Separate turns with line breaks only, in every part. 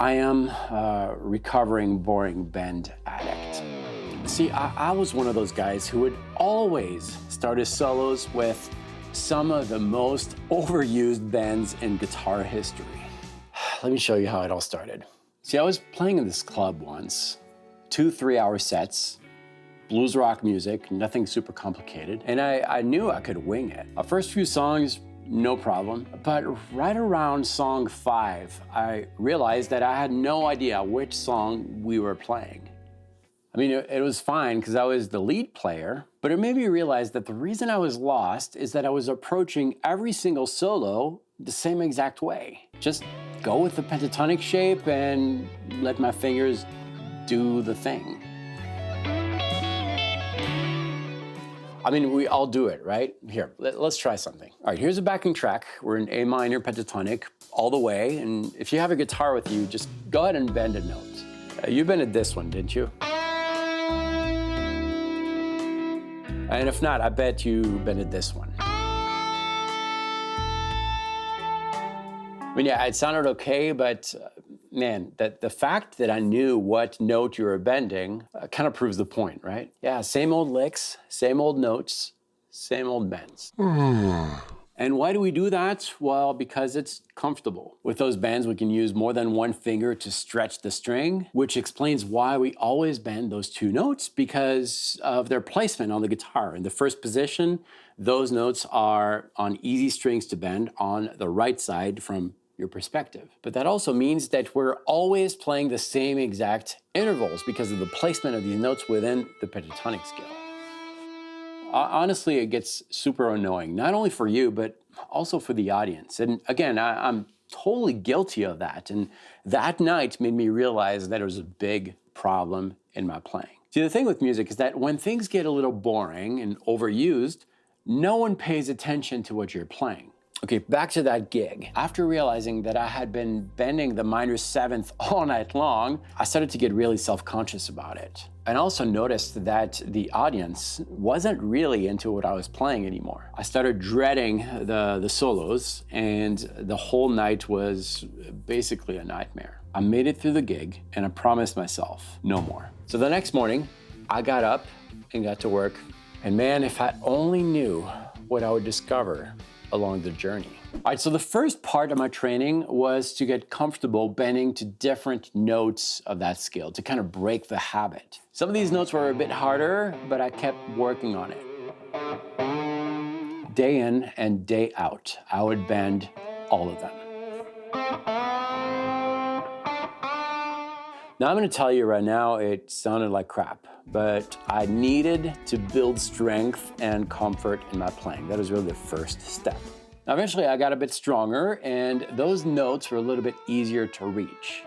I am a recovering boring bend addict. See, I was one of those guys who would always start his solos with some of the most overused bends in guitar history. Let me show you how it all started. See, I was playing in this club once, 2 3-hour sets, blues rock music, nothing super complicated, and I knew I could wing it. Our first few songs, no problem, but right around song 5, I realized that I had no idea which song we were playing. I mean, it was fine because I was the lead player, but it made me realize that the reason I was lost is that I was approaching every single solo the same exact way. Just go with the pentatonic shape and let my fingers do the thing. I mean, we all do it, right? Here, let's try something. All right, here's a backing track. We're in A minor pentatonic all the way, and if you have a guitar with you, just go ahead and bend a note. You bended this one, didn't you? And if not, I bet you bended this one. I mean, yeah, it sounded okay, but man, the fact that I knew what note you were bending kind of proves the point, right? Yeah, same old licks, same old notes, same old bends. And why do we do that? Well, because it's comfortable. With those bends, we can use more than one finger to stretch the string, which explains why we always bend those 2 notes because of their placement on the guitar. In the first position, those notes are on easy strings to bend on the right side from your perspective. But that also means that we're always playing the same exact intervals because of the placement of these notes within the pentatonic scale. Honestly, it gets super annoying, not only for you, but also for the audience. And again, I'm totally guilty of that. And that night made me realize that there was a big problem in my playing. See, the thing with music is that when things get a little boring and overused, no one pays attention to what you're playing. Okay, back to that gig. After realizing that I had been bending the minor 7th all night long, I started to get really self-conscious about it. And I also noticed that the audience wasn't really into what I was playing anymore. I started dreading the solos, and the whole night was basically a nightmare. I made it through the gig, and I promised myself, no more. So the next morning, I got up and got to work. And man, if I only knew what I would discover along the journey. All right, so the first part of my training was to get comfortable bending to different notes of that scale, to kind of break the habit. Some of these notes were a bit harder, but I kept working on it. Day in and day out, I would bend all of them. Now I'm gonna tell you right now, it sounded like crap, but I needed to build strength and comfort in my playing. That was really the first step. Now eventually I got a bit stronger and those notes were a little bit easier to reach.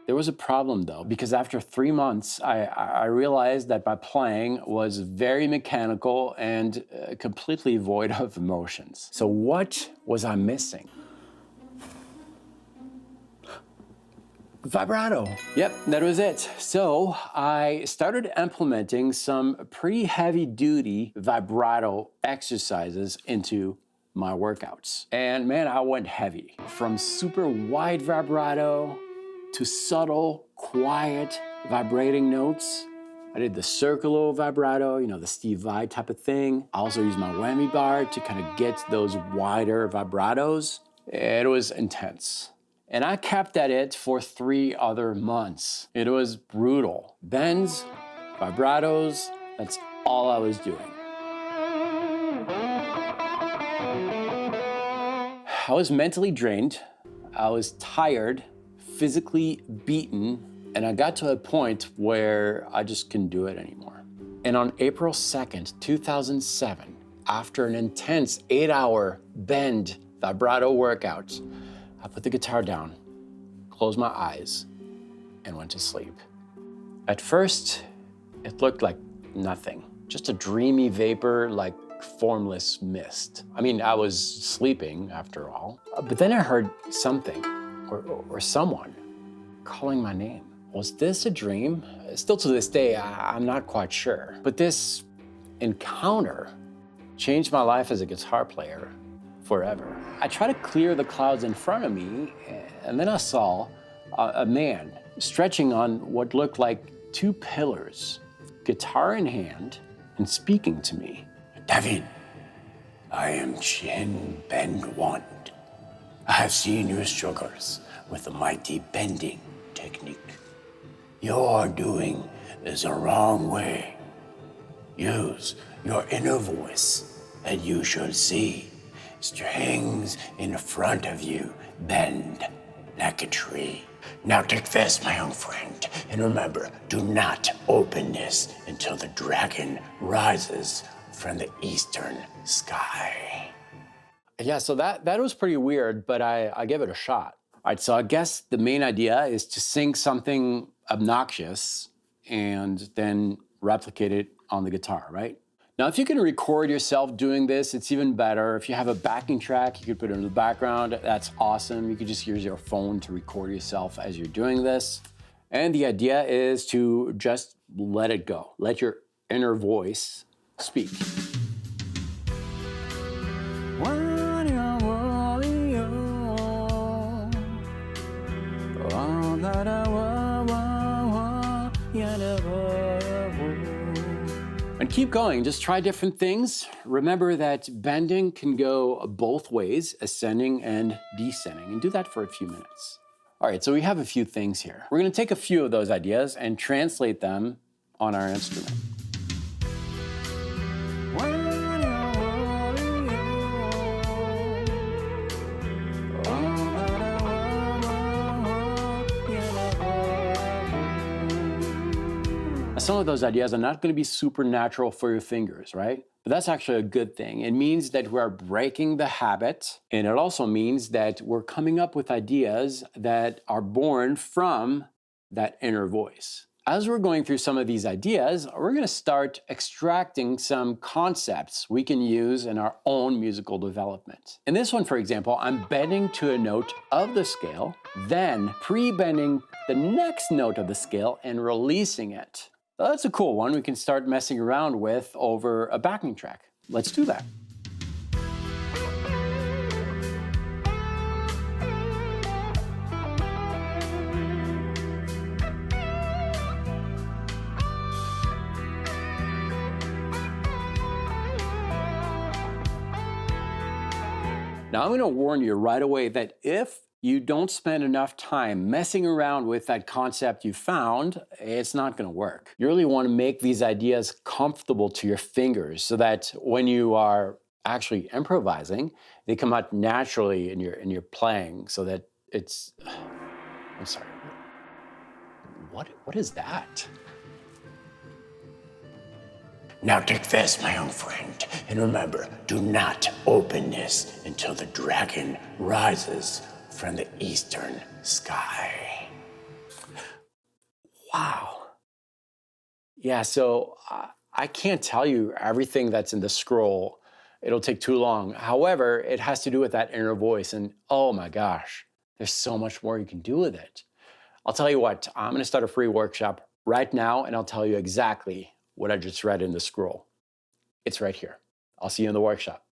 There was a problem though, because after 3 months, I realized that my playing was very mechanical and completely void of emotions. So what was I missing? Vibrato. Yep, that was it. So I started implementing some pretty heavy-duty vibrato exercises into my workouts. And man, I went heavy. From super wide vibrato to subtle, quiet, vibrating notes. I did the circular vibrato, you know, the Steve Vai type of thing. I also used my whammy bar to kind of get those wider vibratos. It was intense. And I kept at it for 3 other months. It was brutal. Bends, vibratos, that's all I was doing. I was mentally drained, I was tired, physically beaten, and I got to a point where I just couldn't do it anymore. And on April 2nd, 2007, after an intense 8-hour bend vibrato workout, I put the guitar down, closed my eyes, and went to sleep. At first, it looked like nothing, just a dreamy vapor like formless mist. I mean, I was sleeping after all, but then I heard something or someone calling my name. Was this a dream? Still to this day, I'm not quite sure. But this encounter changed my life as a guitar player forever. I tried to clear the clouds in front of me, and then I saw a man stretching on what looked like two pillars, guitar in hand, and speaking to me.
David, I am Shin Bend Wand. I have seen your struggles with the mighty bending technique. Your doing is the wrong way. Use your inner voice, and you shall see strings in front of you bend like a tree. Now take this, my young friend, and remember, do not open this until the dragon rises from the eastern sky.
Yeah, so that was pretty weird, but I gave it a shot. All right, so I guess the main idea is to sing something obnoxious and then replicate it on the guitar, right? Now, if you can record yourself doing this, it's even better. If you have a backing track, you could put it in the background. That's awesome. You could just use your phone to record yourself as you're doing this. And the idea is to just let it go. Let your inner voice speak. And keep going, just try different things. Remember that bending can go both ways, ascending and descending, and do that for a few minutes. All right, so we have a few things here. We're gonna take a few of those ideas and translate them on our instrument. Some of those ideas are not going to be supernatural for your fingers, right? But that's actually a good thing. It means that we're breaking the habit, and it also means that we're coming up with ideas that are born from that inner voice. As we're going through some of these ideas, we're going to start extracting some concepts we can use in our own musical development. In this one, for example, I'm bending to a note of the scale, then pre-bending the next note of the scale and releasing it. That's a cool one we can start messing around with over a backing track. Let's do that. Now I'm going to warn you right away that if you don't spend enough time messing around with that concept you found, it's not going to work. You really want to make these ideas comfortable to your fingers so that when you are actually improvising, they come out naturally in your playing so that it's... I'm sorry. What is that?
Now take this, my young friend, and remember, do not open this until the dragon rises from the eastern sky.
Wow. Yeah, so I can't tell you everything that's in the scroll. It'll take too long. However, it has to do with that inner voice, and oh my gosh, there's so much more you can do with it. I'll tell you what, I'm gonna start a free workshop right now, and I'll tell you exactly what I just read in the scroll. It's right here. I'll see you in the workshop.